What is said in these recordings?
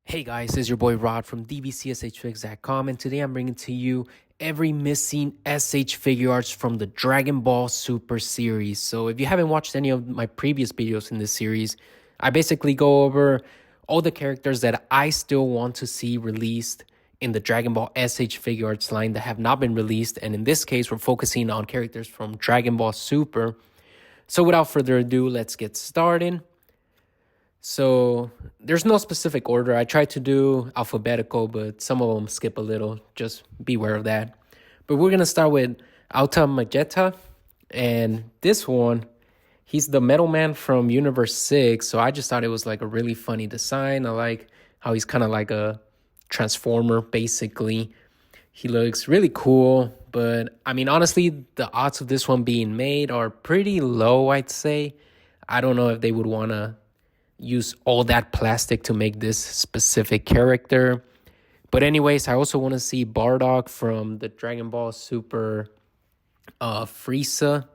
Hey guys, this is your boy Rod from dbcshfix.com, and today I'm bringing to you every missing S.H.Figuarts from the Dragon Ball Super series. So if you haven't watched any of my previous videos in this series, I basically go over all the characters that I still want to see released in the Dragon Ball S.H.Figuarts line that have not been released, and in this case, we're focusing on characters from Dragon Ball Super. So without further ado, let's get started. So there's no specific order. I tried to do alphabetical, but some of them skip a little. Just beware of that. But we're going to start with Vegeta. And this one, he's the Metal Man from Universe 6. So I just thought it was like a really funny design. I like how he's kind of like a transformer, basically. He looks really cool. But I mean, honestly, the odds of this one being made are pretty low, I'd say. I don't know if they would want to use all that plastic to make this specific character. But anyways, I also want to see Bardock from the Dragon Ball Super Frieza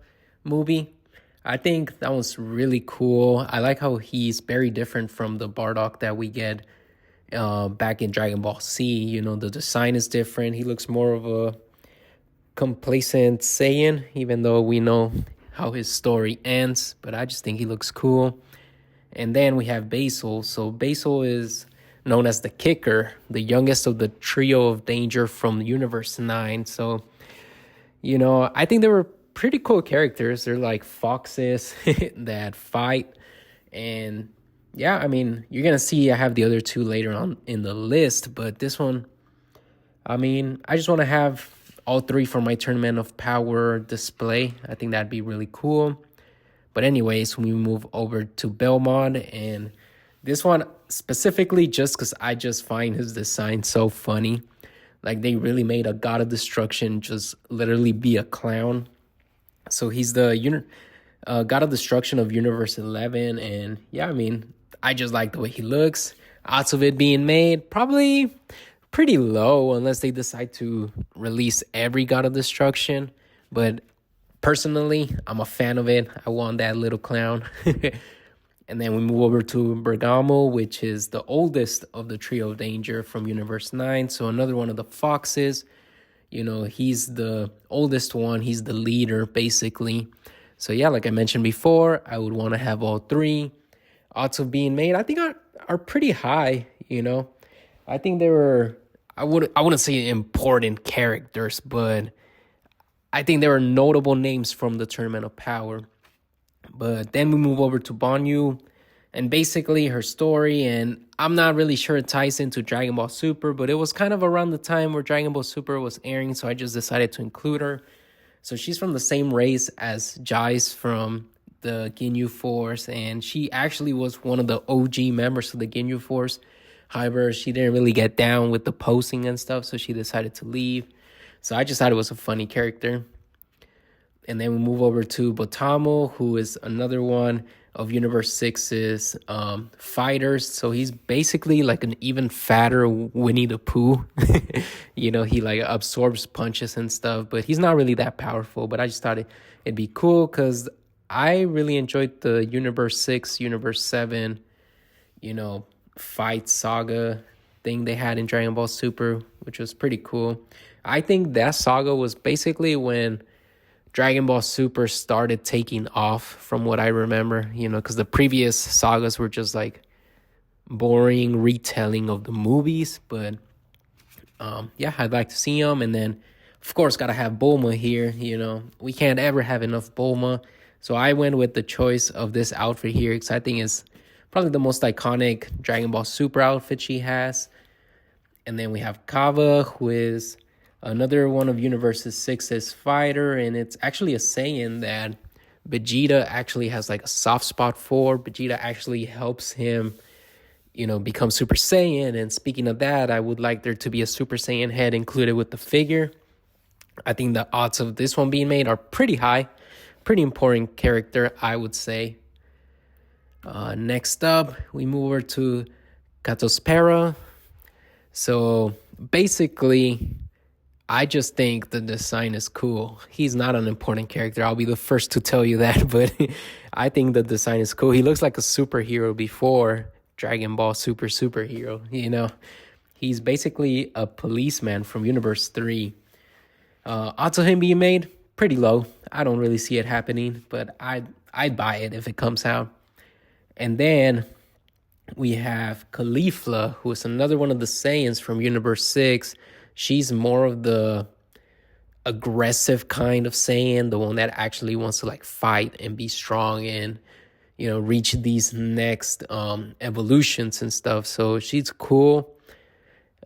movie. I think that was really cool. I like how he's very different from the Bardock that we get back in Dragon Ball Z. You know, the design is different. He looks more of a complacent Saiyan, even though we know how his story ends. But I just think he looks cool. And then we have Basil. So Basil is known as the Kicker, the youngest of the trio of danger from Universe 9. So, you know, I think they were pretty cool characters. They're like foxes that fight. And yeah, I mean, you're going to see I have the other two later on in the list. But this one, I mean, I just want to have all three for my Tournament of Power display. I think that'd be really cool. But anyways, we move over to Belmont, and this one specifically just because I just find his design so funny. Like, they really made a God of Destruction just literally be a clown. So he's the God of Destruction of Universe 11, and yeah, I mean, I just like the way he looks. Odds of it being made, probably pretty low unless they decide to release every God of Destruction. But personally, I'm a fan of it. I want that little clown. And then we move over to Bergamo, which is the oldest of the trio of danger from Universe 9. So another one of the foxes. You know, he's the oldest one. He's the leader, basically. So yeah, like I mentioned before, I would want to have all three. Odds of being made, I think are pretty high, you know. I think they were, I wouldn't say important characters, but I think there are notable names from the Tournament of Power. But then we move over to Banyu and basically her story. And I'm not really sure it ties into Dragon Ball Super, but it was kind of around the time where Dragon Ball Super was airing, so I just decided to include her. So she's from the same race as Jai's from the Ginyu Force, and she actually was one of the OG members of the Ginyu Force. However, she didn't really get down with the posing and stuff, so she decided to leave. So I just thought it was a funny character. And then we move over to Botamo, who is another one of Universe 6's fighters. So he's basically like an even fatter Winnie the Pooh. You know, he like absorbs punches and stuff, but he's not really that powerful. But I just thought it'd be cool because I really enjoyed the Universe 6, Universe 7, you know, fight saga thing they had in Dragon Ball Super, which was pretty cool. I think that saga was basically when Dragon Ball Super started taking off, from what I remember, you know, because the previous sagas were just like boring retelling of the movies. But yeah, I'd like to see them. And then, of course, got to have Bulma here. You know, we can't ever have enough Bulma. So I went with the choice of this outfit here because I think it's probably the most iconic Dragon Ball Super outfit she has. And then we have Kava, who is another one of Universe 6's fighter, and it's actually a Saiyan that Vegeta actually has like a soft spot for. Vegeta actually helps him, you know, become Super Saiyan. And speaking of that, I would like there to be a Super Saiyan head included with the figure. I think the odds of this one being made are pretty high. Pretty important character, I would say. Next up, we move over to Katospera. So basically, I just think the design is cool. He's not an important character. I'll be the first to tell you that, but I think the design is cool. He looks like a superhero before Dragon Ball superhero. He's basically a policeman from Universe 3. Odds of him being made, pretty low. I don't really see it happening, but I'd buy it if it comes out. And then we have Caulifla, who is another one of the Saiyans from Universe 6. She's more of the aggressive kind of Saiyan, the one that actually wants to like fight and be strong and reach these next evolutions and stuff. So she's cool.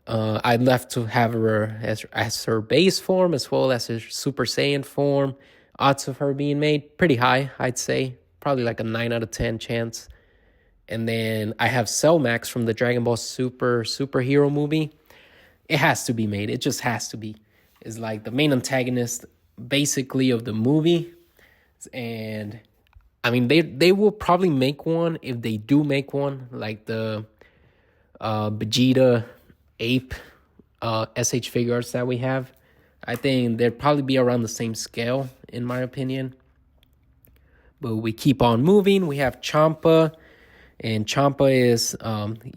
I'd love to have her as her base form as well as her Super Saiyan form. Odds of her being made pretty high, I'd say, probably like a 9 out of 10 chance. And then I have Cell Max from the Dragon Ball superhero movie. It has to be made. It just has to be. It's like the main antagonist, basically, of the movie. And I mean, they will probably make one if they do make one, like the Vegeta ape S.H.Figuarts that we have. I think they'd probably be around the same scale, in my opinion. But we keep on moving. We have Champa. And Champa is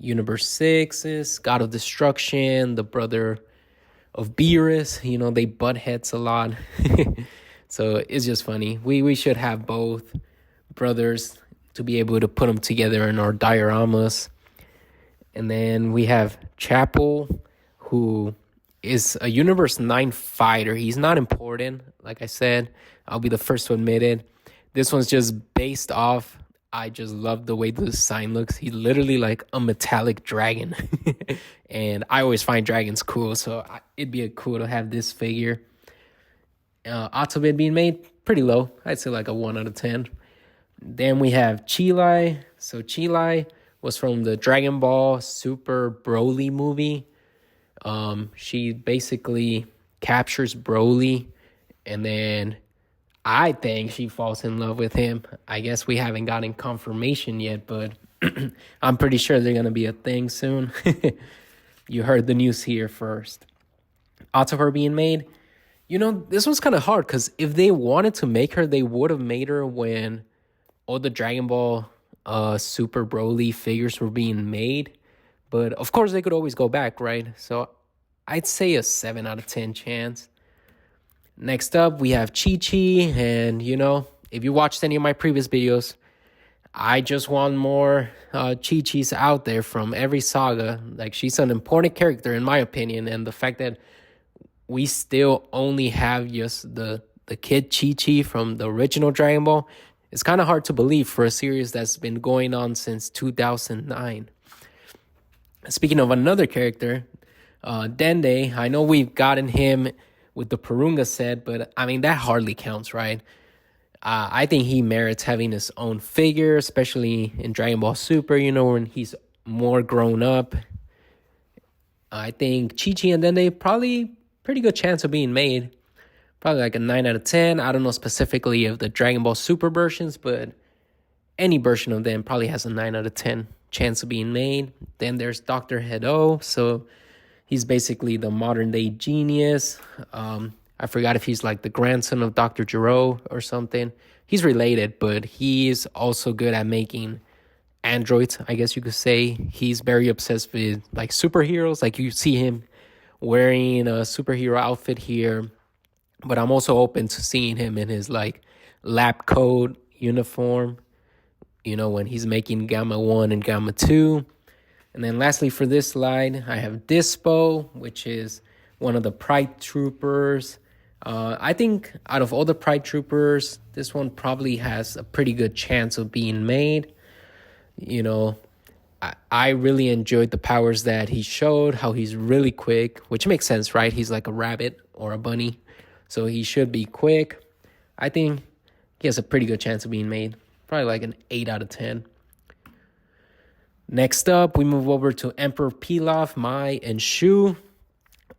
Universe 6's God of Destruction, the brother of Beerus. They butt heads a lot. So it's just funny. We should have both brothers to be able to put them together in our dioramas. And then we have Chapel, who is a Universe 9 fighter. He's not important, like I said. I'll be the first to admit it. This one's just based off... I just love the way the design looks. He's literally like a metallic dragon. And I always find dragons cool, so it'd be cool to have this figure. Odds of it being made, pretty low. I'd say like a 1 out of 10. Then we have Chilai. So Chilai was from the Dragon Ball Super Broly movie. She basically captures Broly, and then I think she falls in love with him. I guess we haven't gotten confirmation yet, but I'm pretty sure they're going to be a thing soon. You heard the news here first. Odds of her being made. This one's kind of hard because if they wanted to make her, they would have made her when all the Dragon Ball Super Broly figures were being made. But of course, they could always go back, right? So I'd say a 7 out of 10 chance. Next up, we have Chi-Chi, and, if you watched any of my previous videos, I just want more Chi-Chis out there from every saga. Like, she's an important character, in my opinion, and the fact that we still only have just the kid Chi-Chi from the original Dragon Ball, it's kind of hard to believe for a series that's been going on since 2009. Speaking of another character, Dende, I know we've gotten him with the Purunga set, but I mean, that hardly counts, right? I think he merits having his own figure, especially in Dragon Ball Super, when he's more grown up. I think Chi-Chi and Dende probably pretty good chance of being made. Probably like a 9 out of 10. I don't know specifically of the Dragon Ball Super versions, but any version of them probably has a 9 out of 10 chance of being made. Then there's Dr. Hedo, so he's basically the modern day genius. I forgot if he's like the grandson of Dr. Gero or something. He's related, but he's also good at making androids, I guess you could say. He's very obsessed with like superheroes. Like you see him wearing a superhero outfit here. But I'm also open to seeing him in his like lab coat uniform, when he's making Gamma 1 and Gamma 2. And then lastly for this slide, I have Dispo, which is one of the Pride Troopers. I think out of all the Pride Troopers, this one probably has a pretty good chance of being made. I really enjoyed the powers that he showed, how he's really quick, which makes sense, right? He's like a rabbit or a bunny, so he should be quick. I think he has a pretty good chance of being made, probably like an 8 out of 10. Next up, we move over to Emperor Pilaf, Mai, and Shu.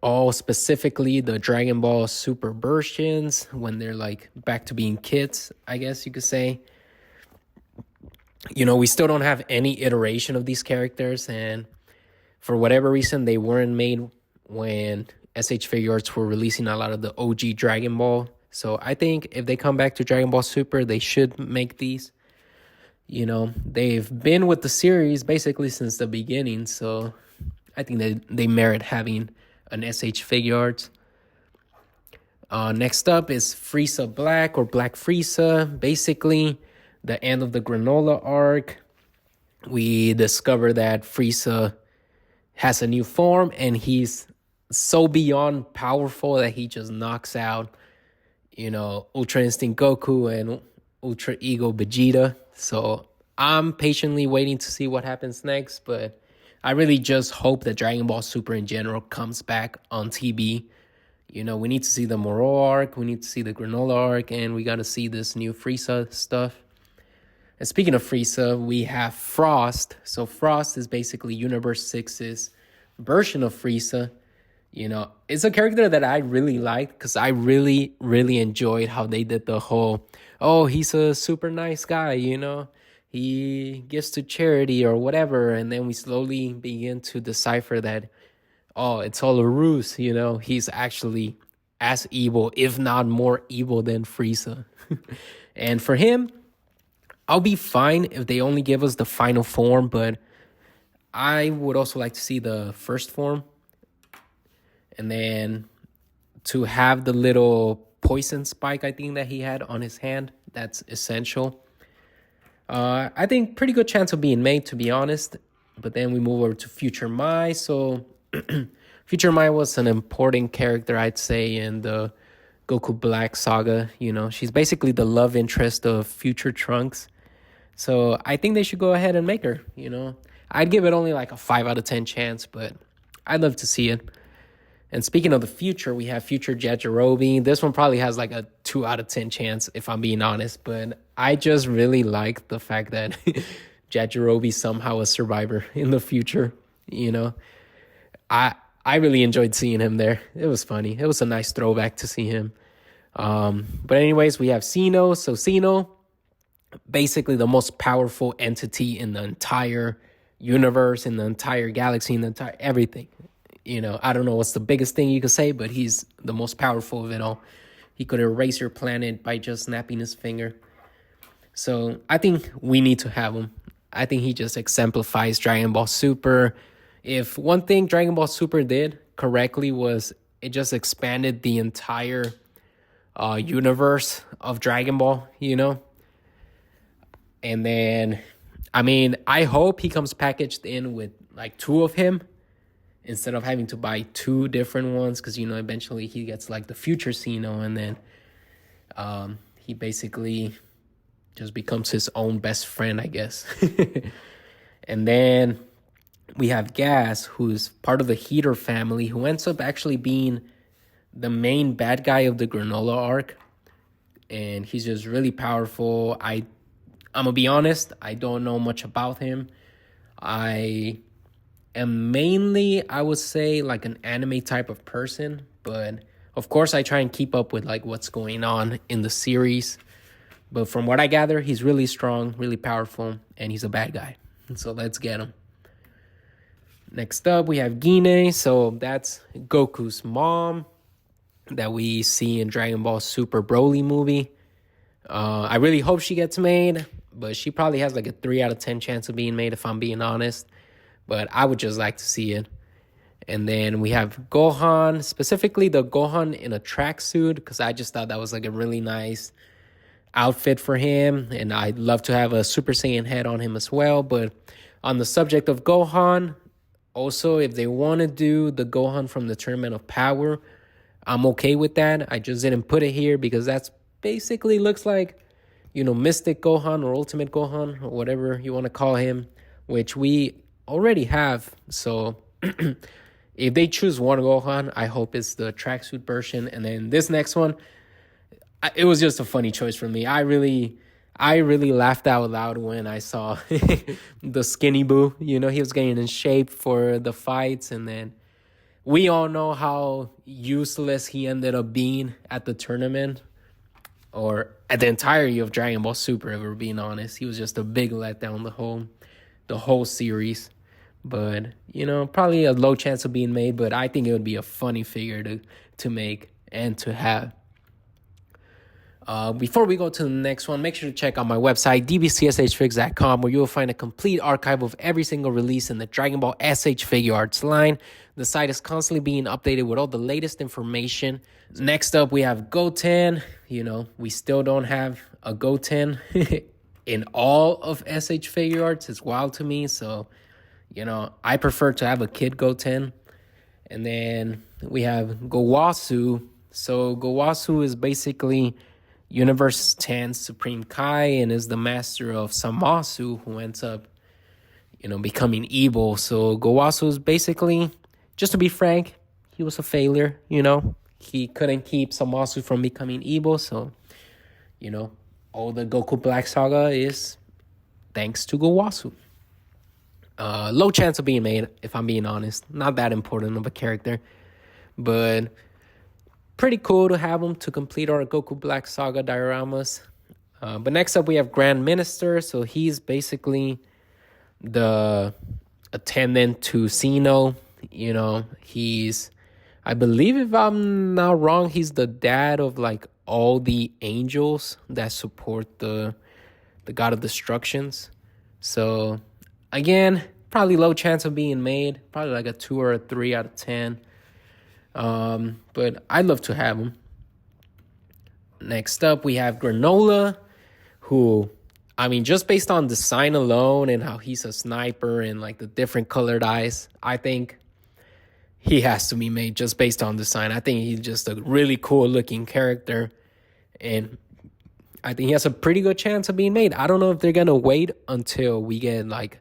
All specifically the Dragon Ball Super versions when they're like back to being kids, I guess you could say. We still don't have any iteration of these characters, and for whatever reason, they weren't made when S.H.Figuarts were releasing a lot of the OG Dragon Ball. So I think if they come back to Dragon Ball Super, they should make these. They've been with the series basically since the beginning, so I think they merit having an S.H.Figuarts. Next up is Frieza Black or Black Frieza. Basically, the end of the Granola arc. We discover that Frieza has a new form and he's so beyond powerful that he just knocks out, Ultra Instinct Goku and Ultra Ego Vegeta. So I'm patiently waiting to see what happens next, but I really just hope that Dragon Ball Super in general comes back on TV. We need to see the Moro arc, we need to see the Granola arc, and we got to see this new Frieza stuff. And speaking of Frieza, we have Frost. So Frost is basically Universe 6's version of Frieza. It's a character that I really liked because I really, really enjoyed how they did the whole, oh, he's a super nice guy, he gives to charity or whatever. And then we slowly begin to decipher that, oh, it's all a ruse, he's actually as evil, if not more evil than Frieza. And for him, I'll be fine if they only give us the final form, but I would also like to see the first form. And then to have the little poison spike, I think, that he had on his hand, that's essential. I think pretty good chance of being made, to be honest. But then we move over to Future Mai. So Future Mai was an important character, I'd say, in the Goku Black saga. She's basically the love interest of Future Trunks. So I think they should go ahead and make her, I'd give it only like a 5 out of 10 chance, but I'd love to see it. And speaking of the future, we have Future Yajirobe. This one probably has like a 2 out of 10 chance, if I'm being honest. But I just really like the fact that Yajirobe somehow a survivor in the future. I really enjoyed seeing him there. It was funny. It was a nice throwback to see him. But anyways, we have Sino. So Sino, basically the most powerful entity in the entire universe, in the entire galaxy, in the entire everything. I don't know what's the biggest thing you could say, but he's the most powerful of it all. He could erase your planet by just snapping his finger. So I think we need to have him. I think he just exemplifies Dragon Ball Super. If one thing Dragon Ball Super did correctly was it just expanded the entire universe of Dragon Ball, And then, I hope he comes packaged in with like 2 of him, instead of having to buy 2 different ones, because, eventually he gets like the future Sino, and then he basically just becomes his own best friend, I guess. And then we have Gas, who's part of the Heater family, who ends up actually being the main bad guy of the Granola arc. And he's just really powerful. I'm going to be honest, I don't know much about him. I am mainly, I would say, like an anime type of person, but of course I try and keep up with like what's going on in the series. But from what I gather, he's really strong, really powerful, and he's a bad guy. So let's get him. Next up, we have Gine. So that's Goku's mom that we see in Dragon Ball Super Broly movie. I really hope she gets made, but she probably has like a 3 out of 10 chance of being made, if I'm being honest. But I would just like to see it. And then we have Gohan, specifically the Gohan in a tracksuit, because I just thought that was like a really nice outfit for him. And I'd love to have a Super Saiyan head on him as well. But on the subject of Gohan, also, if they want to do the Gohan from the Tournament of Power, I'm okay with that. I just didn't put it here because that's basically looks like, Mystic Gohan or Ultimate Gohan or whatever you want to call him, which we already have. So if they choose one Gohan, I hope it's the tracksuit version. And then this next one, it was just a funny choice for me. I really laughed out loud when I saw the skinny Buu. He was getting in shape for the fights, and then we all know how useless he ended up being at the tournament, or at the entirety of Dragon Ball Super, if we're being honest. He was just a big letdown the whole series. But, probably a low chance of being made, but I think it would be a funny figure to make and to have. Before we go to the next one, make sure to check out my website, dbcshfix.com, where you will find a complete archive of every single release in the Dragon Ball S.H.Figuarts line. The site is constantly being updated with all the latest information. Next up, we have Goten. We still don't have a Goten in all of S.H.Figuarts. It's wild to me. So, I prefer to have a kid Goten. And then we have Gowasu. So Gowasu is basically Universe 10 Supreme Kai and is the master of Samasu, who ends up, becoming evil. So Gowasu is basically, just to be frank, he was a failure, He couldn't keep Samasu from becoming evil. So, all the Goku Black Saga is thanks to Gowasu. Low chance of being made, if I'm being honest. Not that important of a character. But pretty cool to have him to complete our Goku Black Saga dioramas. But next up, we have Grand Minister. So he's basically the attendant to Xeno. He's, I believe if I'm not wrong, he's the dad of like all the angels that support the God of Destructions. So again, probably low chance of being made. Probably like a 2 or a 3 out of 10. But I'd love to have him. Next up, we have Granola, who, just based on design alone and how he's a sniper and like the different colored eyes, I think he has to be made just based on design. I think he's just a really cool looking character. And I think he has a pretty good chance of being made. I don't know if they're going to wait until we get like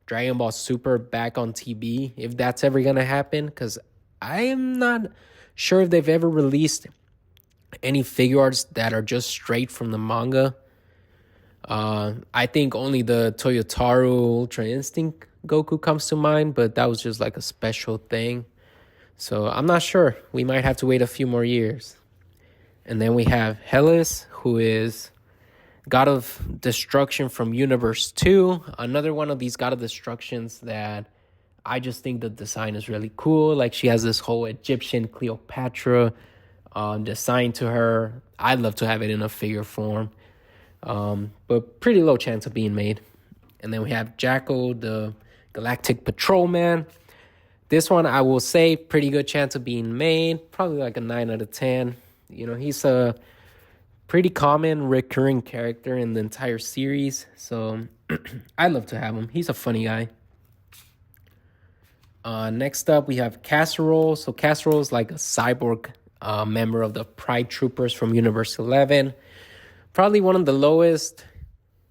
Dragon Ball Super back on TV, if that's ever going to happen, because I am not sure if they've ever released any figure arts that are just straight from the manga. I think only the Toyotaru Ultra Instinct Goku comes to mind, but that was just like a special thing. So I'm not sure. We might have to wait a few more years. And then we have Hellas, who is God of Destruction from Universe 2. Another one of these God of Destructions that I just think the design is really cool. Like she has this whole Egyptian Cleopatra design to her. I'd love to have it in a figure form. But pretty low chance of being made. And then we have Jackal, the Galactic Patrolman. This one, I will say, pretty good chance of being made. Probably like a 9 out of 10. He's a pretty common recurring character in the entire series. So I'd love to have him. He's a funny guy. Next up, we have Casserole. So Casserole is like a cyborg member of the Pride Troopers from Universe 11. Probably one of the lowest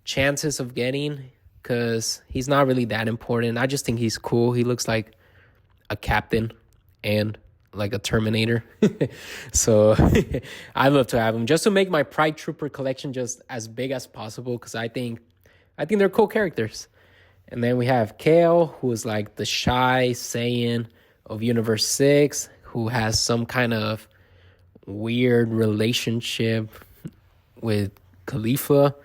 chances of getting because he's not really that important. I just think he's cool. He looks like a captain and like a Terminator. So I'd love to have him just to make my Pride Trooper collection just as big as possible because I think they're cool characters. And then we have Kale, who is like the shy Saiyan of Universe 6, who has some kind of weird relationship with Khalifa.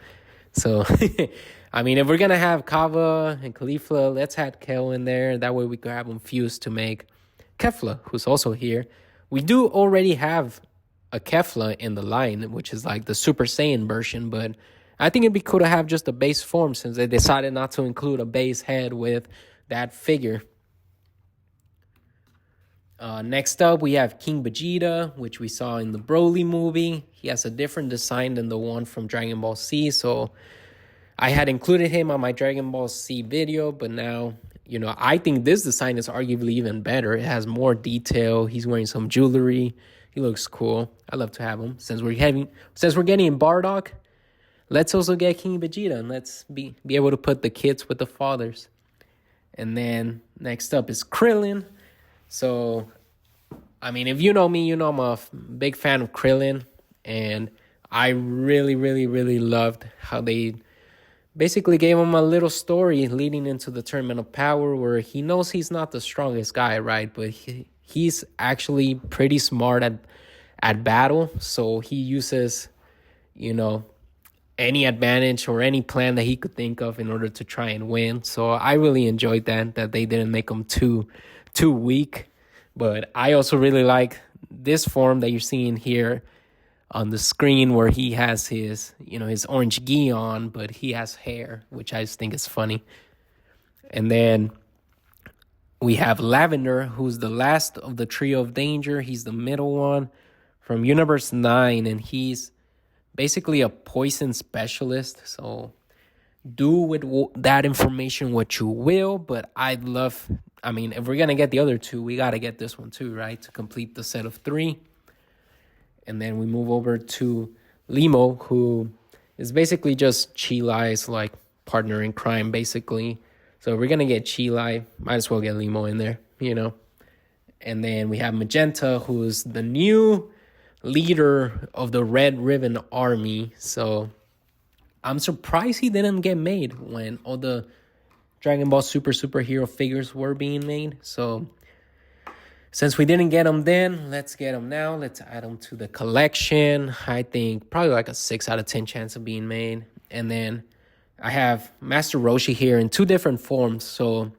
So, if we're going to have Kava and Khalifa, let's have Kale in there. That way we could have them fused to make Kefla, who's also here. We do already have a Kefla in the line, which is like the Super Saiyan version, but I think it'd be cool to have just a base form since they decided not to include a base head with that figure. Next up, we have King Vegeta, which we saw in the Broly movie. He has a different design than the one from Dragon Ball Z, so I had included him on my Dragon Ball Z video, but now, I think this design is arguably even better. It has more detail. He's wearing some jewelry. He looks cool. I love to have him. Since we're getting Bardock, let's also get King Vegeta, and let's be able to put the kids with the fathers. And then next up is Krillin. So, if you know me, you know I'm a big fan of Krillin. And I really, really, really loved how they basically gave him a little story leading into the Tournament of Power where he knows he's not the strongest guy, right? But he's actually pretty smart at battle. So he uses, any advantage or any plan that he could think of in order to try and win. So I really enjoyed that they didn't make him too weak. But I also really like this form that you're seeing here on the screen where he has his, his orange gi on, but he has hair, which I just think is funny. And then we have Lavender, who's the last of the trio of danger. He's the middle one from Universe 9, and he's basically a poison specialist. So do with that information what you will, but if we're going to get the other two, we got to get this one too, right? To complete the set of 3. And then we move over to Limo, who is basically just Chilai's like partner in crime, basically. So if we're going to get Chilai, might as well get Limo in there, And then we have Magenta, who's the new leader of the Red Ribbon Army. So I'm surprised he didn't get made when all the Dragon Ball superhero figures were being made. So since we didn't get him then, let's get him now. Let's add him to the collection. I think probably like a 6 out of 10 chance of being made. And then I have Master Roshi here in 2 different forms. So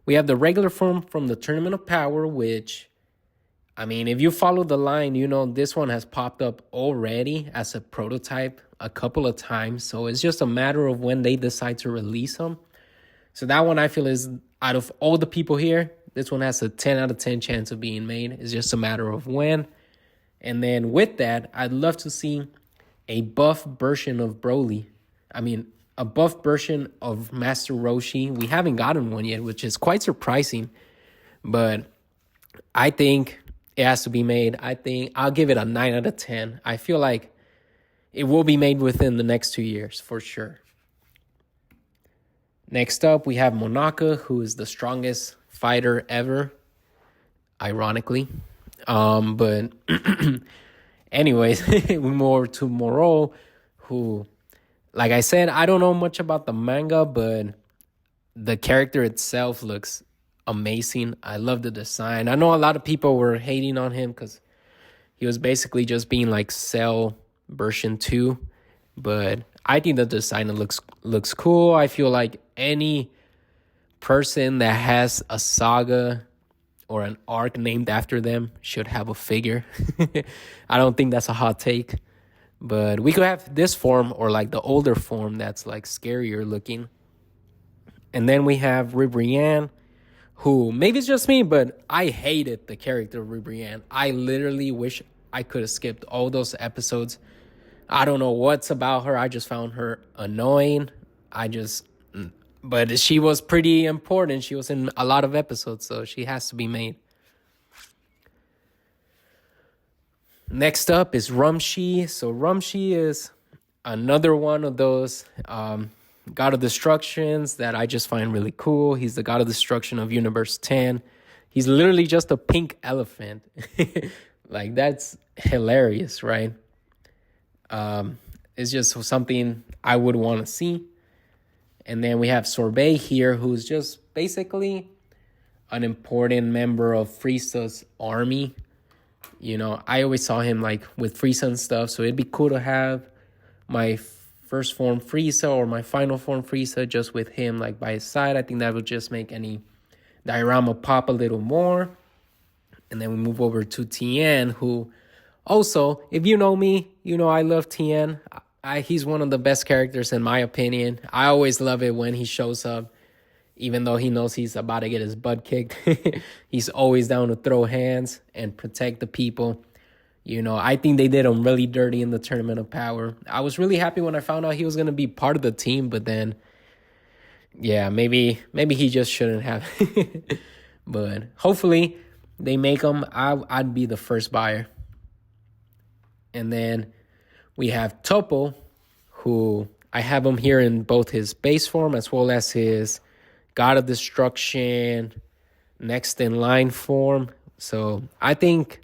we have the regular form from the Tournament of Power, which, if you follow the line, this one has popped up already as a prototype a couple of times. So it's just a matter of when they decide to release them. So that one I feel is, out of all the people here, this one has a 10 out of 10 chance of being made. It's just a matter of when. And then with that, I'd love to see a buff version of Broly. A buff version of Master Roshi. We haven't gotten one yet, which is quite surprising. But I think it has to be made. I think I'll give it a 9 out of 10. I feel like it will be made within the next 2 years, for sure. Next up, we have Monaka, who is the strongest fighter ever, ironically. But anyways, we move over to Moro, who, like I said, I don't know much about the manga, but the character itself looks amazing. I love the design. I know a lot of people were hating on him because he was basically just being like Cell version 2, but I think the design looks cool. I feel like any person that has a saga or an arc named after them should have a figure. I don't think that's a hot take, but we could have this form or like the older form that's like scarier looking. And then we have Ribrianne, who maybe it's just me, but I hated the character of Ribrianne. I literally wish I could have skipped all those episodes. I don't know what's about her. I just found her annoying. But she was pretty important. She was in a lot of episodes, so she has to be made. Next up is Rumshi. So Rumshi is another one of those God of Destructions that I just find really cool. He's the God of Destruction of Universe 10. He's literally just a pink elephant. Like, that's hilarious, right? It's just something I would want to see. And then we have Sorbet here, who's just basically an important member of Frieza's army. I always saw him like with Frieza and stuff, so it'd be cool to have my first form Frieza or my final form Frieza just with him like by his side. I think that would just make any diorama pop a little more. And then we move over to Tien, who also, if you know me, I love Tien. He's one of the best characters in my opinion. I always love it when he shows up, even though he knows he's about to get his butt kicked. He's always down to throw hands and protect the people. I think they did him really dirty in the Tournament of Power. I was really happy when I found out he was going to be part of the team, but then, yeah, maybe he just shouldn't have. But hopefully they make him. I'd be the first buyer. And then we have Toppo, who I have him here in both his base form as well as his God of Destruction next in line form. So I think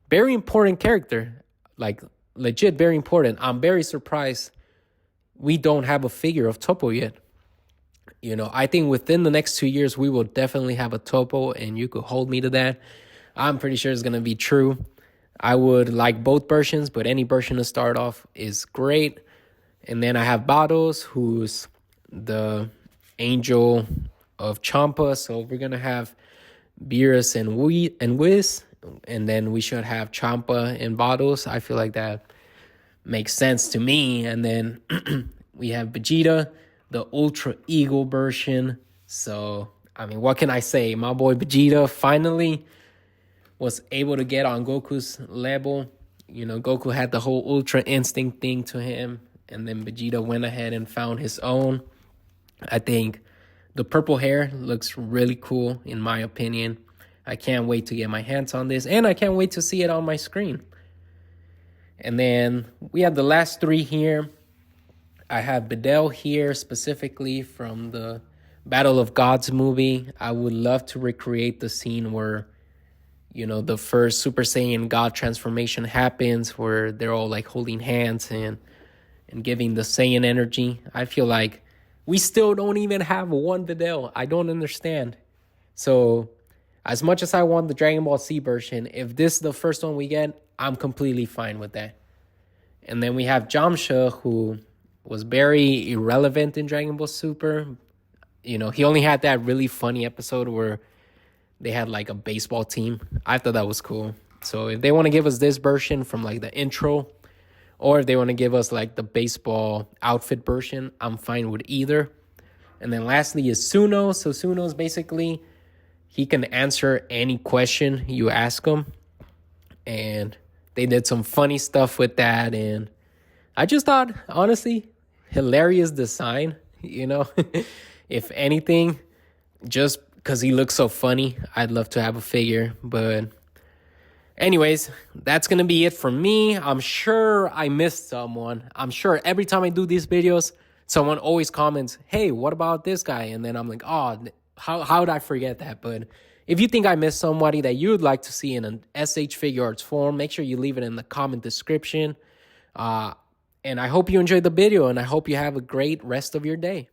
very important character, like legit very important. I'm very surprised we don't have a figure of Toppo yet. I think within the next 2 years, we will definitely have a Toppo, and you could hold me to that. I'm pretty sure it's going to be true. I would like both versions, but any version to start off is great. And then I have Bados, who's the angel of Champa. So we're going to have Beerus and Whis. And then we should have Champa and Bados. I feel like that makes sense to me. And then we have Vegeta, the Ultra Ego version. So, I mean, what can I say? My boy Vegeta finally was able to get on Goku's level. You know, Goku had the whole Ultra Instinct thing to him, and then Vegeta went ahead and found his own. I think the purple hair looks really cool, in my opinion. I can't wait to get my hands on this, and I can't wait to see it on my screen. And then we have the last three here. I have Videl here specifically from the Battle of Gods movie. I would love to recreate the scene where, you know, the first Super Saiyan God transformation happens, where they're all like holding hands and giving the Saiyan energy. I feel like we still don't even have one Videl. I don't understand. So as much as I want the Dragon Ball Z version, if this is the first one we get, I'm completely fine with that. And then we have Jamsha, who was very irrelevant in Dragon Ball Super. You know, he only had that really funny episode where they had like a baseball team. I thought that was cool. So if they want to give us this version from like the intro, or if they want to give us like the baseball outfit version, I'm fine with either. And then lastly is Suno. So Suno is basically, he can answer any question you ask him. And they did some funny stuff with that. And I just thought, honestly, hilarious design, you know. If anything, just because he looks so funny, I'd love to have a figure. But anyways, that's going to be it for me. I'm sure I missed someone. I'm sure every time I do these videos, someone always comments, hey, what about this guy? And then I'm like, oh, how did I forget that? But if you think I missed somebody that you'd like to see in an S.H.Figuarts form, make sure you leave it in the comment description. And I hope you enjoyed the video, and I hope you have a great rest of your day.